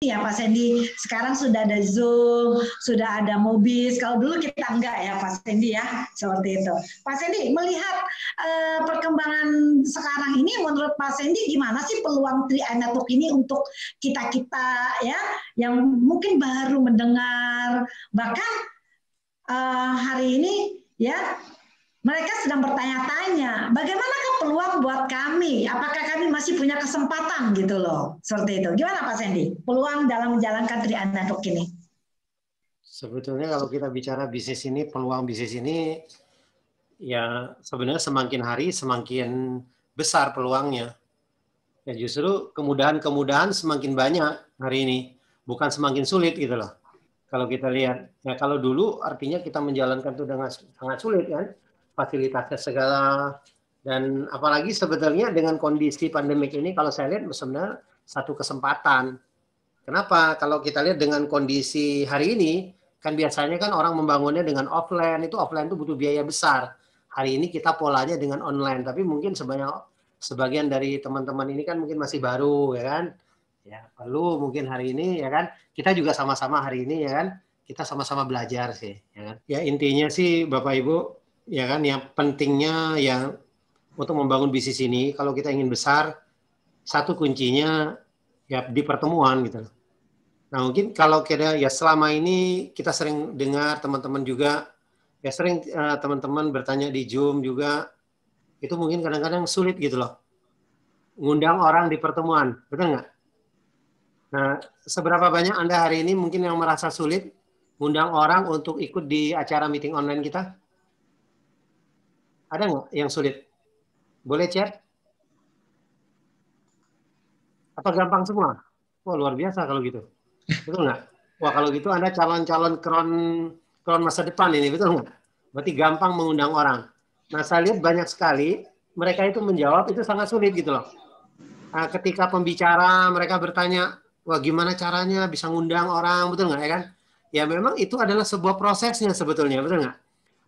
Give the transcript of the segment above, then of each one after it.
ya Pak Sandy. Sekarang sudah ada Zoom, sudah ada Mobis. Kalau dulu kita enggak ya Pak Sandy ya, seperti itu. Pak Sandy, melihat perkembangan sekarang ini, menurut Pak Sandy gimana sih peluang Tri-Eye Network ini untuk kita-kita ya, yang mungkin baru mendengar, bahkan hari ini ya mereka sedang bertanya-tanya, bagaimanakah peluang buat kami? Apakah kami masih punya kesempatan gitu loh, seperti itu. Gimana Pak Sandy? Peluang dalam menjalankan Tri-Eye Network ini? Sebetulnya kalau kita bicara bisnis ini, peluang bisnis ini, ya sebenarnya semakin hari semakin besar peluangnya. Ya justru kemudahan-kemudahan semakin banyak hari ini, bukan semakin sulit gitu loh. Kalau kita lihat, ya kalau dulu artinya kita menjalankan itu dengan sangat sulit kan, fasilitasnya segala, dan apalagi sebetulnya dengan kondisi pandemik ini kalau saya lihat sebenarnya satu kesempatan. Kenapa? Kalau kita lihat dengan kondisi hari ini, kan biasanya kan orang membangunnya dengan offline, itu butuh biaya besar. Hari ini kita polanya dengan online, tapi mungkin sebagian dari teman-teman ini kan mungkin masih baru, ya kan? Ya, perlu mungkin hari ini, ya kan? Kita juga sama-sama hari ini, ya kan? Kita sama-sama belajar sih, ya kan? Ya intinya sih Bapak Ibu, ya kan, yang pentingnya ya untuk membangun bisnis ini, kalau kita ingin besar, satu kuncinya ya di pertemuan gitu. Nah mungkin kalau kita ya selama ini kita sering dengar teman-teman juga, ya sering teman-teman bertanya di Zoom juga, itu mungkin kadang-kadang sulit gitu loh. Ngundang orang di pertemuan, betul nggak? Nah, seberapa banyak Anda hari ini mungkin yang merasa sulit ngundang orang untuk ikut di acara meeting online kita? Ada nggak yang sulit? Boleh chat? Apa gampang semua? Wah, luar biasa kalau gitu. Betul nggak? Wah, kalau gitu Anda calon-calon kron masa depan ini, betul nggak? Berarti gampang mengundang orang. Nah, saya lihat banyak sekali mereka itu menjawab itu sangat sulit gitu loh. Nah, ketika pembicara mereka bertanya, wah gimana caranya bisa ngundang orang, betul nggak ya kan? Ya memang itu adalah sebuah prosesnya sebetulnya, betul nggak?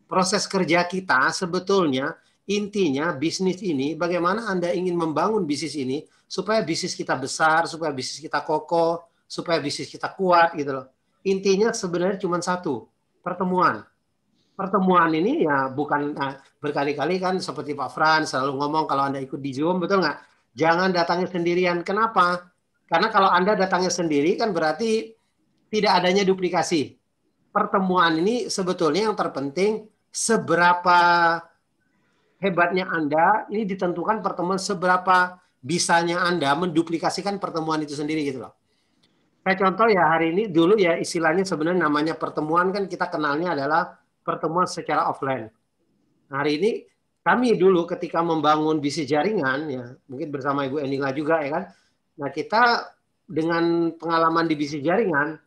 Proses kerja kita sebetulnya intinya bisnis ini, bagaimana Anda ingin membangun bisnis ini supaya bisnis kita besar, supaya bisnis kita kokoh, supaya bisnis kita kuat gitu loh. Intinya sebenarnya cuma satu, pertemuan. Pertemuan ini ya bukan berkali-kali kan seperti Pak Fran selalu ngomong kalau Anda ikut di Zoom, betul nggak? Jangan datangnya sendirian. Kenapa? Karena kalau Anda datangnya sendiri kan berarti tidak adanya duplikasi. Pertemuan ini sebetulnya yang terpenting seberapa hebatnya Anda, ini ditentukan pertemuan seberapa bisanya Anda menduplikasikan pertemuan itu sendiri gitu loh. Saya contoh ya hari ini dulu ya istilahnya sebenarnya namanya pertemuan kan kita kenalnya adalah pertemuan secara offline. Nah, hari ini kami dulu ketika membangun bisnis jaringan ya mungkin bersama Ibu Enila juga ya kan. Nah kita dengan pengalaman di bisnis jaringan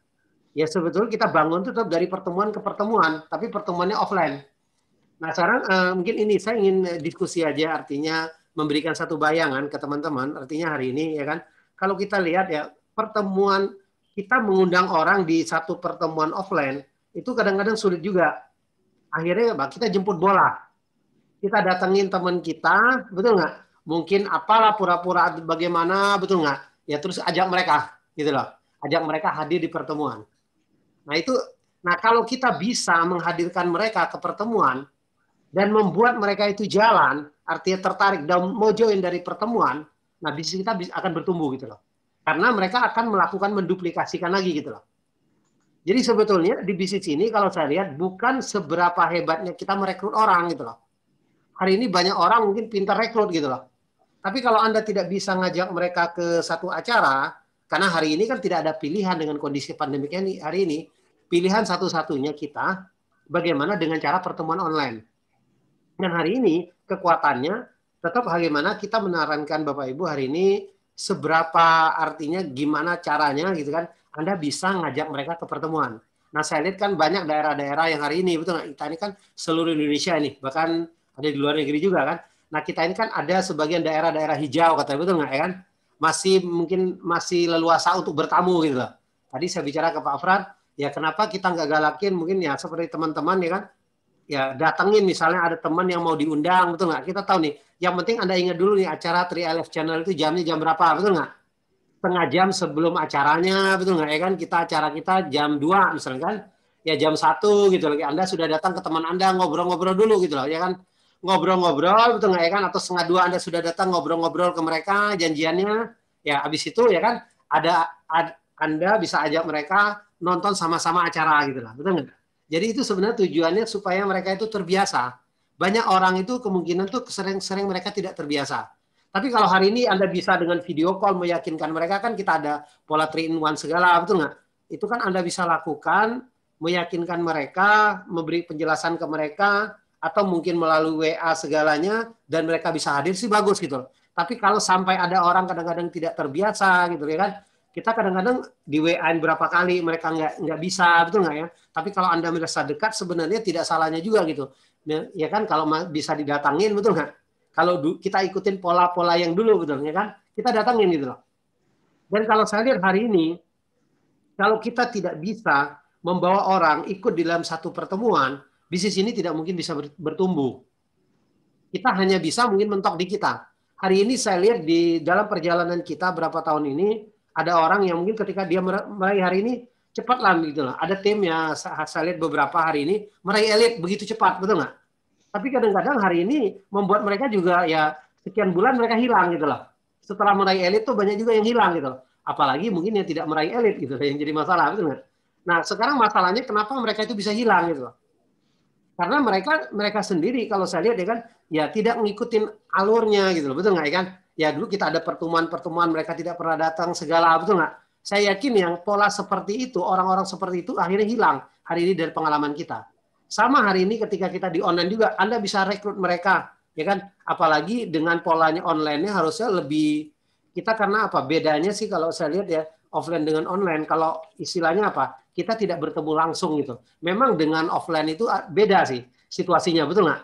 ya sebetulnya kita bangun itu tetap dari pertemuan ke pertemuan tapi pertemuannya offline. Nah sekarang mungkin ini saya ingin diskusi aja artinya memberikan satu bayangan ke teman-teman artinya hari ini ya kan kalau kita lihat ya pertemuan kita mengundang orang di satu pertemuan offline itu kadang-kadang sulit juga. Akhirnya kita jemput bola. Kita datengin teman kita, betul nggak? Mungkin apalah pura-pura bagaimana, betul nggak? Ya terus ajak mereka, gitu loh. Ajak mereka hadir di pertemuan. Nah itu, nah kalau kita bisa menghadirkan mereka ke pertemuan dan membuat mereka itu jalan, artinya tertarik dan mau join dari pertemuan, nah bisnis kita akan bertumbuh gitu loh. Karena mereka akan melakukan menduplikasikan lagi gitu loh. Jadi sebetulnya di bisnis ini kalau saya lihat bukan seberapa hebatnya kita merekrut orang gitu loh. Hari ini banyak orang mungkin pintar rekrut gitu loh. Tapi kalau Anda tidak bisa ngajak mereka ke satu acara, karena hari ini kan tidak ada pilihan dengan kondisi pandemik ini, hari ini, pilihan satu-satunya kita bagaimana dengan cara pertemuan online. Dan hari ini kekuatannya tetap bagaimana kita menarankan Bapak Ibu hari ini seberapa artinya gimana caranya gitu kan Anda bisa ngajak mereka ke pertemuan. Nah saya lihat kan banyak daerah-daerah yang hari ini betul nggak? Kita ini kan seluruh Indonesia ini bahkan ada di luar negeri juga kan. Nah kita ini kan ada sebagian daerah-daerah hijau katanya betul nggak ya kan? Masih leluasa untuk bertamu gitu loh. Tadi saya bicara ke Pak Fran, ya kenapa kita nggak galakin mungkin ya seperti teman-teman ya kan? Ya datengin misalnya ada teman yang mau diundang betul nggak? Kita tahu nih. Yang penting Anda ingat dulu nih acara Tri-Eye Live Channel itu jamnya jam berapa betul nggak? setengah jam sebelum acaranya, betul nggak ya kan? Acara kita jam 2 misalnya kan, ya jam 1 gitu loh. Anda sudah datang ke teman Anda ngobrol-ngobrol dulu gitu loh, ya kan? Ngobrol-ngobrol, betul nggak ya kan? Atau setengah 2 Anda sudah datang ngobrol-ngobrol ke mereka, janjiannya, ya habis itu ya kan, Anda bisa ajak mereka nonton sama-sama acara gitu lah, betul nggak? Jadi itu sebenarnya tujuannya supaya mereka itu terbiasa. Banyak orang itu kemungkinan tuh sering-sering mereka tidak terbiasa. Tapi kalau hari ini Anda bisa dengan video call meyakinkan mereka, kan kita ada pola 3-in-1 segala, betul nggak? Itu kan Anda bisa lakukan, meyakinkan mereka, memberi penjelasan ke mereka, atau mungkin melalui WA segalanya, dan mereka bisa hadir sih bagus gitu. Tapi kalau sampai ada orang kadang-kadang tidak terbiasa gitu ya kan, kita kadang-kadang di WA-in berapa kali mereka nggak bisa, betul nggak ya? Tapi kalau Anda merasa dekat, sebenarnya tidak salahnya juga gitu. Ya kan, kalau bisa didatangin, betul nggak? Kalau kita ikutin pola-pola yang dulu, betul ya kan? Kita datangin gitu loh. Dan kalau saya lihat hari ini, kalau kita tidak bisa membawa orang ikut di dalam satu pertemuan, bisnis ini tidak mungkin bisa bertumbuh. Kita hanya bisa mungkin mentok di kita. Hari ini saya lihat di dalam perjalanan kita berapa tahun ini, ada orang yang mungkin ketika dia meraih hari ini, cepat lah gitu loh. Ada tim yang saya lihat beberapa hari ini, meraih elit begitu cepat, betul nggak? Tapi kadang-kadang hari ini membuat mereka juga ya sekian bulan mereka hilang gitu loh. Setelah meraih elit tuh banyak juga yang hilang gitu loh. Apalagi mungkin yang tidak meraih elit gitu yang jadi masalah, betul nggak? Nah sekarang masalahnya kenapa mereka itu bisa hilang gitu loh. Karena mereka sendiri kalau saya lihat ya kan ya tidak mengikuti alurnya gitu loh, betul nggak ya kan? Ya dulu kita ada pertemuan-pertemuan mereka tidak pernah datang segala, betul nggak? Saya yakin yang pola seperti itu, orang-orang seperti itu akhirnya hilang hari ini dari pengalaman kita. Sama hari ini ketika kita di online juga, Anda bisa rekrut mereka, ya kan? Apalagi dengan polanya online-nya harusnya lebih, kita karena apa? Bedanya sih kalau saya lihat ya, offline dengan online, kalau istilahnya apa? Kita tidak bertemu langsung gitu. Memang dengan offline itu beda sih situasinya, betul nggak?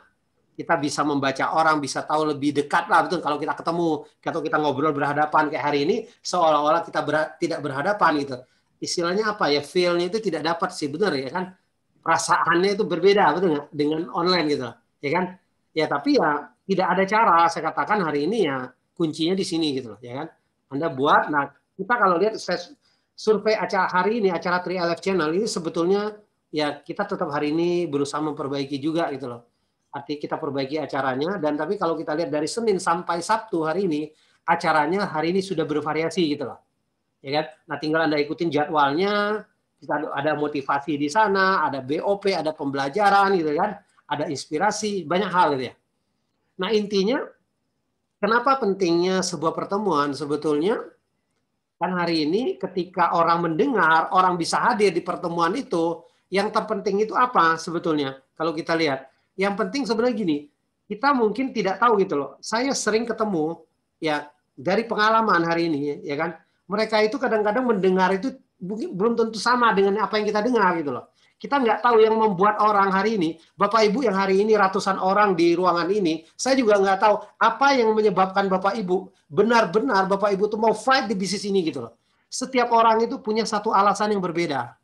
Kita bisa membaca orang, bisa tahu lebih dekat lah, betul. Kalau kita ketemu, atau kita ngobrol berhadapan kayak hari ini, seolah-olah kita tidak berhadapan gitu. Istilahnya apa ya? Feel-nya itu tidak dapat sih, benar ya kan? Perasaannya itu berbeda, betul nggak? Dengan online gitu, ya kan? Ya tapi ya tidak ada cara. Saya katakan hari ini ya kuncinya di sini gitu loh, ya kan? Anda buat. Nah kita kalau lihat survei acara hari ini, acara 3LF Channel ini sebetulnya ya kita tetap hari ini berusaha memperbaiki juga gitu loh. Artinya kita perbaiki acaranya. Dan tapi kalau kita lihat dari Senin sampai Sabtu hari ini, acaranya hari ini sudah bervariasi gitu loh, ya kan? Nah tinggal Anda ikutin jadwalnya. Ada motivasi di sana, ada BOP, ada pembelajaran gitu kan, ada inspirasi, banyak hal gitu ya. Nah intinya, kenapa pentingnya sebuah pertemuan sebetulnya? Kan hari ini ketika orang mendengar, orang bisa hadir di pertemuan itu, yang terpenting itu apa sebetulnya? Kalau kita lihat, yang penting sebenarnya gini, kita mungkin tidak tahu gitu loh. Saya sering ketemu ya dari pengalaman hari ini, ya kan? Mereka itu kadang-kadang mendengar itu belum tentu sama dengan apa yang kita dengar gitu loh. Kita nggak tahu yang membuat orang hari ini, Bapak Ibu yang hari ini ratusan orang di ruangan ini, saya juga nggak tahu apa yang menyebabkan Bapak Ibu benar-benar Bapak Ibu tuh mau fight di bisnis ini gitu loh. Setiap orang itu punya satu alasan yang berbeda.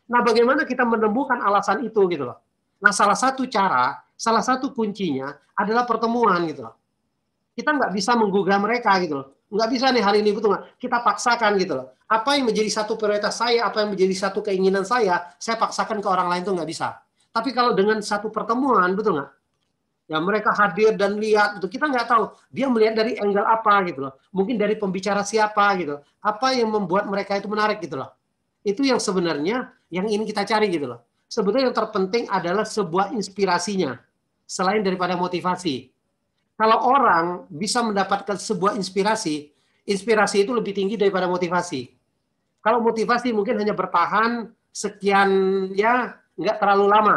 Nah, bagaimana kita menemukan alasan itu gitu loh. Nah, salah satu cara, salah satu kuncinya adalah pertemuan gitu loh. Kita nggak bisa menggugah mereka gitu loh. Nggak bisa nih hari ini, betul nggak? Kita paksakan gitu loh. Apa yang menjadi satu prioritas saya, apa yang menjadi satu keinginan saya paksakan ke orang lain tuh nggak bisa. Tapi kalau dengan satu pertemuan, betul nggak? Ya mereka hadir dan lihat, gitu. Kita nggak tahu dia melihat dari angle apa gitu loh. Mungkin dari pembicara siapa gitu. Apa yang membuat mereka itu menarik gitu loh. Itu yang sebenarnya yang ingin kita cari gitu loh. Sebetulnya yang terpenting adalah sebuah inspirasinya. Selain daripada motivasi. Kalau orang bisa mendapatkan sebuah inspirasi, inspirasi itu lebih tinggi daripada motivasi. Kalau motivasi mungkin hanya bertahan sekian, ya nggak terlalu lama.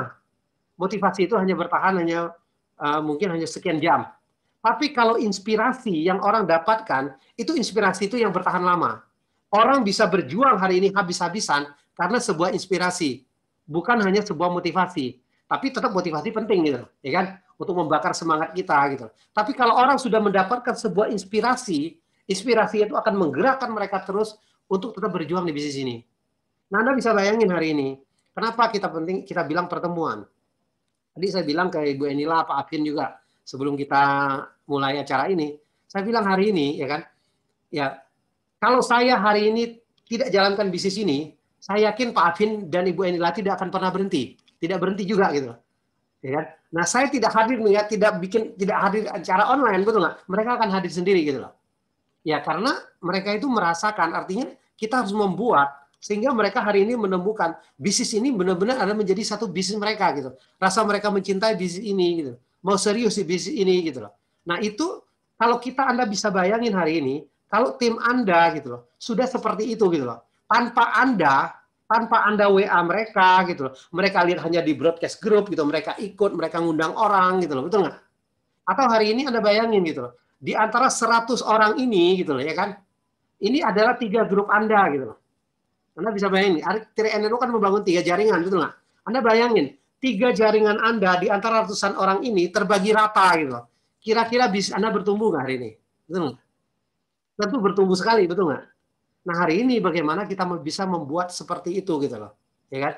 Motivasi itu hanya bertahan mungkin hanya sekian jam. Tapi kalau inspirasi yang orang dapatkan, itu inspirasi itu yang bertahan lama. Orang bisa berjuang hari ini habis-habisan karena sebuah inspirasi, bukan hanya sebuah motivasi. Tapi tetap motivasi penting gitu, ya kan? Untuk membakar semangat kita gitu. Tapi kalau orang sudah mendapatkan sebuah inspirasi, inspirasi itu akan menggerakkan mereka terus untuk tetap berjuang di bisnis ini. Nah, Anda bisa bayangin hari ini, kenapa kita bilang pertemuan. Tadi saya bilang ke Ibu Enila, Pak Afin juga, sebelum kita mulai acara ini, saya bilang hari ini, ya kan, ya Kalau saya hari ini tidak jalankan bisnis ini, saya yakin Pak Afin dan Ibu Enila tidak akan pernah berhenti. Tidak berhenti juga gitu. Ya kan? Nah, saya tidak hadir, tidak hadir acara online, betul nggak? Mereka akan hadir sendiri gitu loh. Ya, karena mereka itu merasakan, artinya kita harus membuat sehingga mereka hari ini menemukan bisnis ini benar-benar ada menjadi satu bisnis mereka gitu. Rasa mereka mencintai bisnis ini gitu. Mau serius di bisnis ini gitu loh. Nah, itu kalau Anda bisa bayangin hari ini, kalau tim Anda gitu loh, sudah seperti itu gitu loh. Tanpa Anda WA mereka gitu loh. Mereka lihat hanya di broadcast group gitu, mereka ikut, mereka ngundang orang gitu loh, betul nggak? Atau hari ini Anda bayangin gitu loh. Di antara 100 orang ini gitu loh ya kan. Ini adalah 3 grup Anda gitu loh. Anda bisa bayangin, TriNNO kan membangun 3 jaringan, betul nggak? Anda bayangin, 3 jaringan Anda di antara ratusan orang ini terbagi rata gitu loh. Kira-kira bisnis Anda bertumbuh nggak hari ini? Betul nggak? Tentu bertumbuh sekali, betul nggak? Nah, hari ini bagaimana kita bisa membuat seperti itu gitu loh. Ya kan?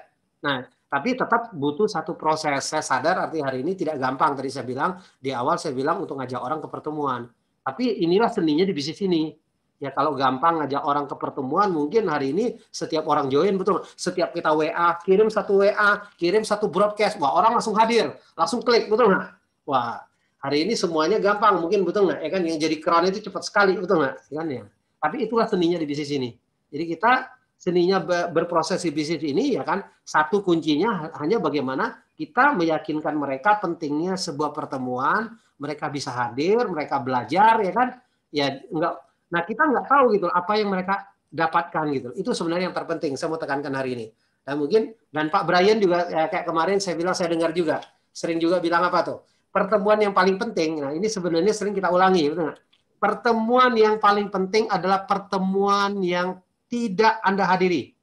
Nah, tapi tetap butuh satu proses. Saya sadar arti hari ini tidak gampang. Tadi saya bilang, di awal saya bilang untuk ngajak orang ke pertemuan. Tapi inilah seninya di bisnis ini. Ya kalau gampang ngajak orang ke pertemuan, mungkin hari ini setiap orang join, betul. Setiap kita WA, kirim satu WA, kirim satu broadcast, wah orang langsung hadir, langsung klik, betul nggak? Wah, hari ini semuanya gampang, mungkin betul nggak? Ya kan, yang jadi crown itu cepat sekali, betul nggak? Ya kan ya. Tapi itulah seninya di bisnis ini. Jadi kita seninya berproses di bisnis ini ya kan, satu kuncinya hanya bagaimana kita meyakinkan mereka pentingnya sebuah pertemuan, mereka bisa hadir, mereka belajar ya kan, ya enggak. Nah kita nggak tahu gitu apa yang mereka dapatkan gitu. Itu sebenarnya yang terpenting. Saya mau tekankan hari ini. Dan mungkin Pak Brian juga ya, kayak kemarin saya bilang saya dengar juga sering juga bilang apa tuh pertemuan yang paling penting. Nah ini sebenarnya sering kita ulangi, betul nggak? Pertemuan yang paling penting adalah pertemuan yang tidak Anda hadiri.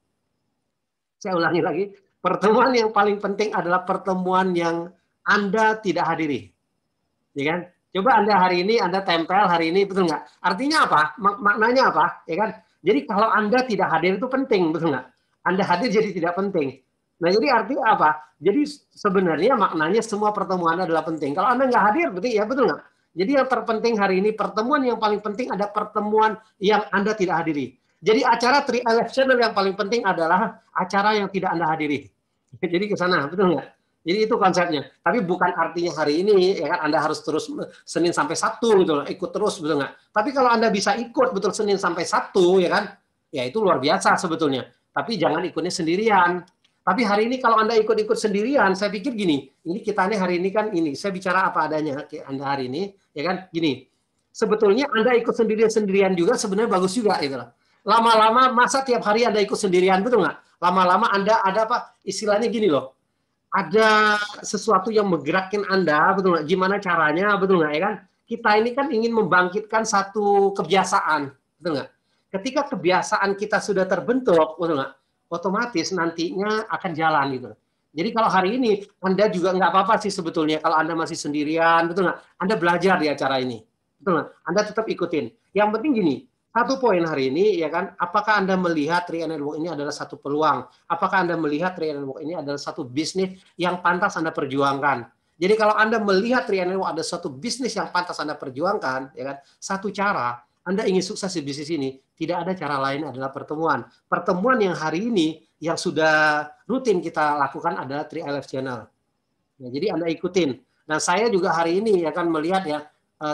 Saya ulangi lagi, pertemuan yang paling penting adalah pertemuan yang Anda tidak hadiri. Ya kan? Coba Anda hari ini, Anda tempel hari ini, betul nggak? Artinya apa? Maknanya apa? Ya kan? Jadi kalau Anda tidak hadir itu penting, betul nggak? Anda hadir jadi tidak penting. Nah, jadi artinya apa? Jadi sebenarnya maknanya semua pertemuan adalah penting. Kalau Anda nggak hadir, berarti ya betul nggak? Jadi yang terpenting hari ini, pertemuan yang paling penting ada pertemuan yang Anda tidak hadiri. Jadi acara Tri-LF Channel yang paling penting adalah acara yang tidak Anda hadiri. Jadi ke sana, betul nggak? Jadi itu konsepnya. Tapi bukan artinya hari ini ya kan Anda harus terus Senin sampai Sabtu gitu loh, ikut terus betul nggak? Tapi kalau Anda bisa ikut betul Senin sampai Sabtu ya kan, ya itu luar biasa sebetulnya. Tapi jangan ikutnya sendirian. Tapi hari ini kalau Anda ikut-ikut sendirian, saya pikir gini, ini kita hari ini kan ini, saya bicara apa adanya Anda hari ini, ya kan, gini. Sebetulnya Anda ikut sendirian juga sebenarnya bagus juga gitu loh. Lama-lama masa tiap hari Anda ikut sendirian, betul nggak? Lama-lama Anda ada apa? Istilahnya gini loh. Ada sesuatu yang menggerakkan Anda, betul nggak? Gimana caranya, betul nggak ya kan? Kita ini kan ingin membangkitkan satu kebiasaan, betul nggak? Ketika kebiasaan kita sudah terbentuk, betul nggak? Otomatis nantinya akan jalan gitu. Jadi kalau hari ini Anda juga nggak apa-apa sih sebetulnya kalau Anda masih sendirian, betul nggak? Anda belajar di acara ini, betul nggak? Anda tetap ikutin. Yang penting gini, satu poin hari ini ya kan, apakah Anda melihat TriNNO ini adalah satu peluang? Apakah Anda melihat TriNNO ini adalah satu bisnis yang pantas Anda perjuangkan? Jadi kalau Anda melihat TriNNO ada satu bisnis yang pantas Anda perjuangkan, ya kan, satu cara Anda ingin sukses di bisnis ini, tidak ada cara lain adalah pertemuan. Pertemuan yang hari ini yang sudah rutin kita lakukan adalah Tri-LF Channel. Ya, jadi Anda ikutin. Nah saya juga hari ini akan melihat ya,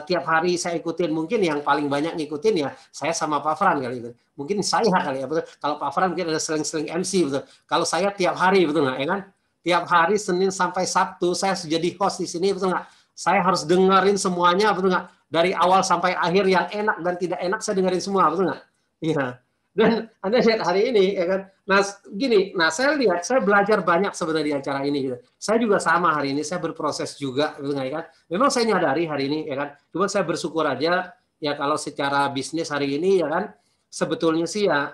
tiap hari saya ikutin, mungkin yang paling banyak ngikutin ya saya sama Pak Fran kali itu. Mungkin saya kali ya, betul. Kalau Pak Fran mungkin ada seling-seling MC, betul. Kalau saya tiap hari, betul nggak ya kan? Tiap hari Senin sampai Sabtu saya jadi host di sini, betul nggak? Saya harus dengerin semuanya, betul nggak? Dari awal sampai akhir yang enak dan tidak enak saya dengerin semua, betul nggak? Iya. Dan Anda lihat hari ini, ya kan? Nah, gini, saya lihat, saya belajar banyak sebenarnya di acara ini. Gitu. Saya juga sama hari ini, saya berproses juga, gitu kan? Memang saya nyadari hari ini, ya kan? Cuma saya bersyukur aja, ya kalau secara bisnis hari ini, ya kan? Sebetulnya sih ya,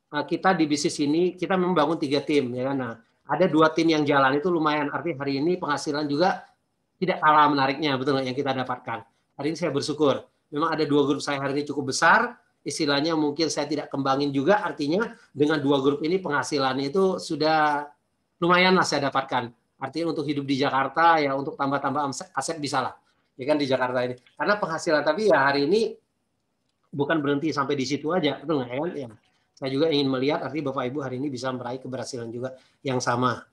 kita di bisnis ini, kita membangun 3 tim, ya kan? Nah, ada 2 tim yang jalan itu lumayan. Artinya hari ini penghasilan juga tidak kalah menariknya, betul nggak, yang kita dapatkan. Hari ini saya bersyukur. Memang ada 2 grup saya hari ini cukup besar, istilahnya mungkin saya tidak kembangin juga, artinya dengan 2 grup ini penghasilannya itu sudah lumayan lah saya dapatkan. Artinya untuk hidup di Jakarta, ya untuk tambah-tambah aset bisa lah. Ya kan di Jakarta ini. Karena penghasilan, tapi ya hari ini bukan berhenti sampai di situ aja, betul nggak kan? Ya. Saya juga ingin melihat artinya Bapak Ibu hari ini bisa meraih keberhasilan juga yang sama.